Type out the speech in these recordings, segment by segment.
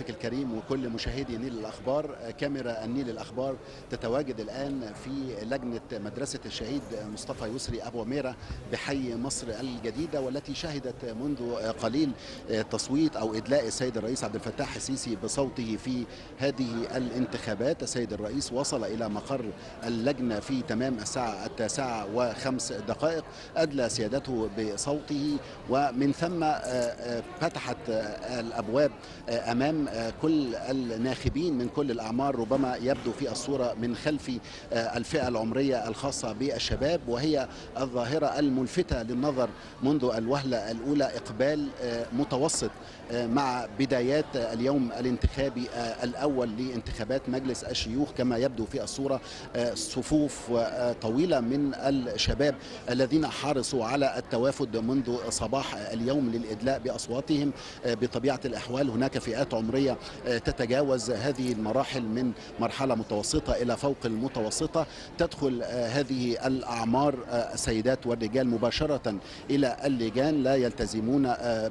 الكريم وكل مشاهدي نيل الأخبار. كاميرا النيل الأخبار تتواجد الآن في لجنة مدرسة الشهيد مصطفى يسري أبو عميرة بحي مصر الجديدة، والتي شهدت منذ قليل تصويت أو إدلاء السيد الرئيس عبد الفتاح السيسي بصوته في هذه الانتخابات. السيد الرئيس وصل إلى مقر اللجنة في تمام الساعة 9:05، أدلى سيادته بصوته، ومن ثم فتحت الأبواب أمام كل الناخبين من كل الأعمار. ربما يبدو في الصورة من خلف الفئة العمرية الخاصة بالشباب، وهي الظاهرة الملفتة للنظر منذ الوهلة الأولى. إقبال متوسط مع بدايات اليوم الانتخابي الأول لانتخابات مجلس الشيوخ. كما يبدو في الصورة صفوف طويلة من الشباب الذين حرصوا على التوافد منذ صباح اليوم للإدلاء بأصواتهم. بطبيعة الأحوال هناك فئات عمرية تتجاوز هذه المراحل من مرحلة متوسطة إلى فوق المتوسطة. تدخل هذه الأعمار السيدات والرجال مباشرة إلى اللجان، لا يلتزمون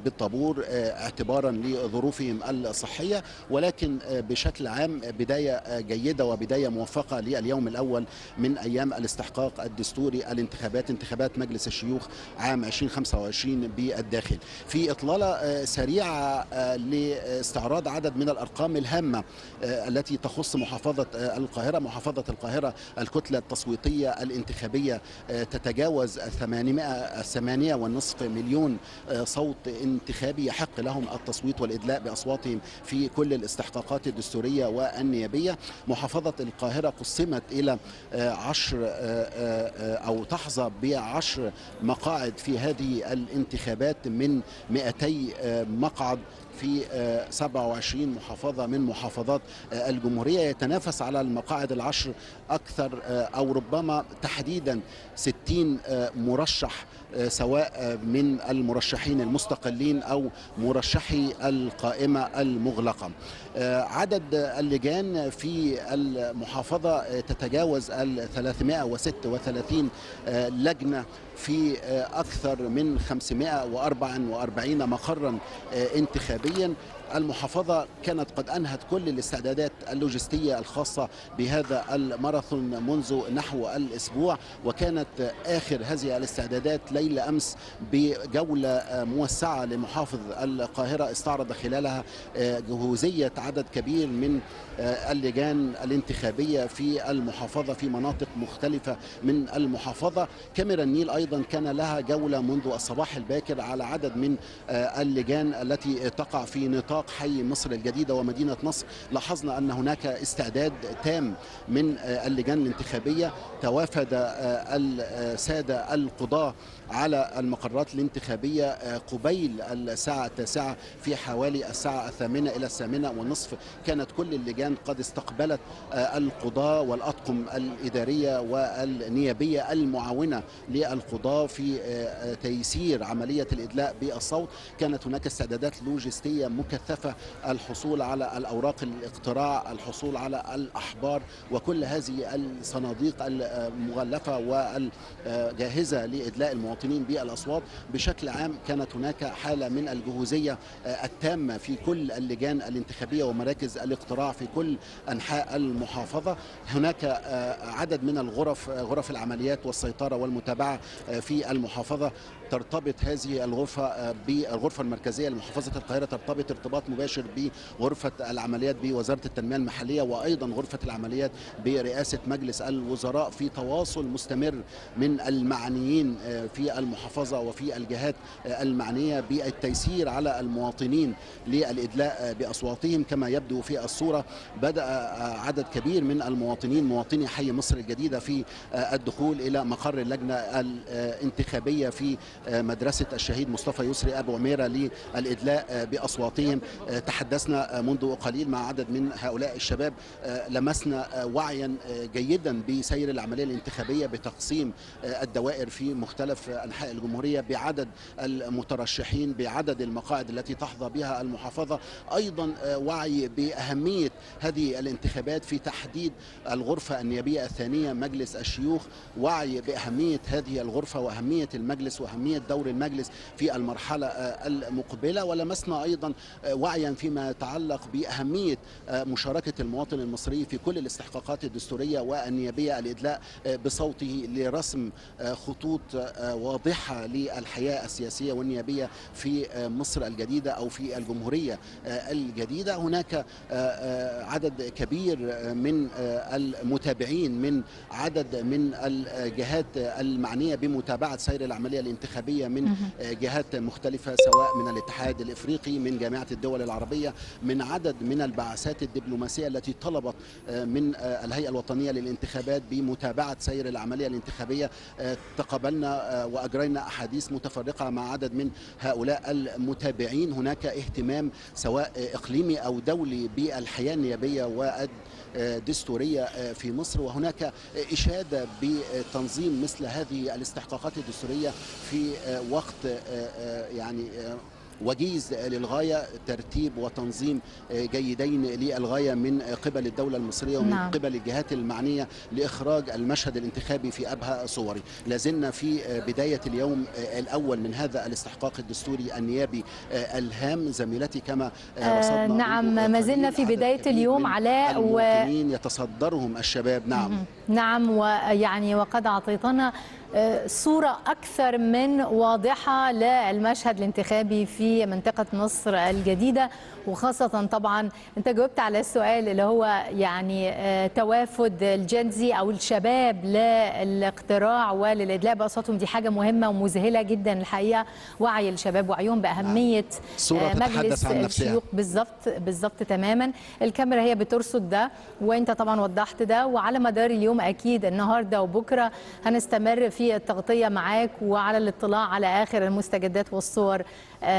بالطابور اعتبارا لظروفهم الصحية، ولكن بشكل عام بداية جيدة وبداية موفقة لليوم الأول من أيام الاستحقاق الدستوري انتخابات مجلس الشيوخ عام 2025 بالداخل. في إطلالة سريعة لاستعراض عدد من الأرقام الهامة التي تخص محافظة القاهرة. محافظة القاهرة الكتلة التصويتية الانتخابية تتجاوز 8.5 مليون صوت انتخابي يحق لهم التصويت والإدلاء بأصواتهم في كل الاستحقاقات الدستورية والنيابية. محافظة القاهرة قسمت إلى 10 أو تحظى ب10 مقاعد في هذه الانتخابات من 200 مقعد في 27 محافظة من محافظات الجمهورية. يتنافس على المقاعد العشر أكثر أو ربما تحديدا 60 مرشح، سواء من المرشحين المستقلين أو مرشحي القائمة المغلقة. عدد اللجان في المحافظة تتجاوز 336 لجنة في أكثر من 544 مقرا انتخابيا. المحافظة كانت قد أنهت كل الاستعدادات اللوجستية الخاصة بهذا الماراثون منذ نحو الأسبوع، وكانت آخر هذه الاستعدادات ليلة أمس بجولة موسعة لمحافظ القاهرة استعرض خلالها جهوزية عدد كبير من اللجان الانتخابية في المحافظة في مناطق مختلفة من المحافظة. كاميرا النيل أيضا كان لها جولة منذ الصباح الباكر على عدد من اللجان التي تقع في نطاق حي مصر الجديدة ومدينة نصر. لاحظنا أن هناك استعداد تام من اللجان الانتخابية. توافد السادة القضاة على المقرات الانتخابية قبيل الساعة 9، في حوالي الساعة 8 إلى 8:30 كانت كل اللجان قد استقبلت القضاة والأطقم الإدارية والنيابية المعاونة للقضاة في تيسير عملية الإدلاء بالصوت. كانت هناك استعدادات لوجستية مكثفة، الحصول على الأوراق الاقتراع، الحصول على الأحبار، وكل هذه الصناديق المغلفة والجاهزة لإدلاء المواطنين بالأصوات. بشكل عام كانت هناك حالة من الجهوزية التامة في كل اللجان الانتخابية ومراكز الاقتراع في كل أنحاء المحافظة. هناك عدد من غرف العمليات والسيطرة والمتابعة في المحافظة. ترتبط هذه الغرفة بالغرفة المركزية لمحافظة القاهرة، ترتبط ارتباط مباشر بغرفة العمليات بوزارة التنمية المحلية، وأيضا غرفة العمليات برئاسة مجلس الوزراء، في تواصل مستمر من المعنيين في المحافظة وفي الجهات المعنية بالتيسير على المواطنين للإدلاء بأصواتهم. كما يبدو في الصورة بدأ عدد كبير من المواطنين مواطني حي مصر الجديدة في الدخول إلى مقر اللجنة الانتخابية في مدرسة الشهيد مصطفى يسري أبو عميرة للإدلاء بأصواتهم. تحدثنا منذ قليل مع عدد من هؤلاء الشباب، لمسنا وعيا جيدا بسير العملية الانتخابية، بتقسيم الدوائر في مختلف أنحاء الجمهورية، بعدد المترشحين، بعدد المقاعد التي تحظى بها المحافظة. أيضا وعي بأهمية هذه الانتخابات في تحديد الغرفة النيابية الثانية مجلس الشيوخ، وعي بأهمية هذه الغرفة وأهمية المجلس وأهمية أهمية دور المجلس في المرحلة المقبلة، ولمسنا أيضا وعيا فيما يتعلق بأهمية مشاركة المواطن المصري في كل الاستحقاقات الدستورية والنيابية، الإدلاء بصوته لرسم خطوط واضحة للحياة السياسية والنيابية في مصر الجديدة أو في الجمهورية الجديدة. هناك عدد كبير من المتابعين من عدد من الجهات المعنية بمتابعة سير العملية الانتخابية من جهات مختلفة، سواء من الاتحاد الإفريقي، من جامعة الدول العربية، من عدد من البعثات الدبلوماسية التي طلبت من الهيئة الوطنية للانتخابات بمتابعة سير العملية الانتخابية. تقابلنا وأجرينا أحاديث متفرقة مع عدد من هؤلاء المتابعين. هناك اهتمام سواء إقليمي أو دولي بالحياة النيابية والدستورية في مصر، وهناك إشادة بتنظيم مثل هذه الاستحقاقات الدستورية في وقت يعني وجيز للغاية، ترتيب وتنظيم جيدين للغاية من قبل الدولة المصرية ومن قبل الجهات المعنية لإخراج المشهد الانتخابي في أبهى صوره. لازلنا في بداية اليوم الأول من هذا الاستحقاق الدستوري النيابي الهام. زميلتي كما رصدنا نعم، ما زلنا في بداية اليوم علاء، المواطنين يتصدرهم الشباب. نعم، ويعني وقد أعطيتنا صورة أكثر من واضحة للمشهد الانتخابي في منطقة مصر الجديدة، وخاصة طبعا أنت جاوبت على السؤال اللي هو يعني توافد الجنزي أو الشباب للاقتراع وللإدلاء بأصواتهم. دي حاجة مهمة ومذهلة جدا الحقيقة، وعي الشباب وعيهم بأهمية مجلس الشيوخ. بالضبط تماما. الكاميرا هي بترصد ده، وأنت طبعا وضحت ده، وعلى مدار اليوم أكيد النهاردة وبكرة هنستمر في التغطية معاك وعلى الاطلاع على آخر المستجدات والصور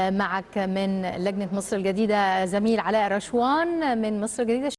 معك من لجنة مصر الجديدة. زميل علاء رشوان من مصر الجديدة.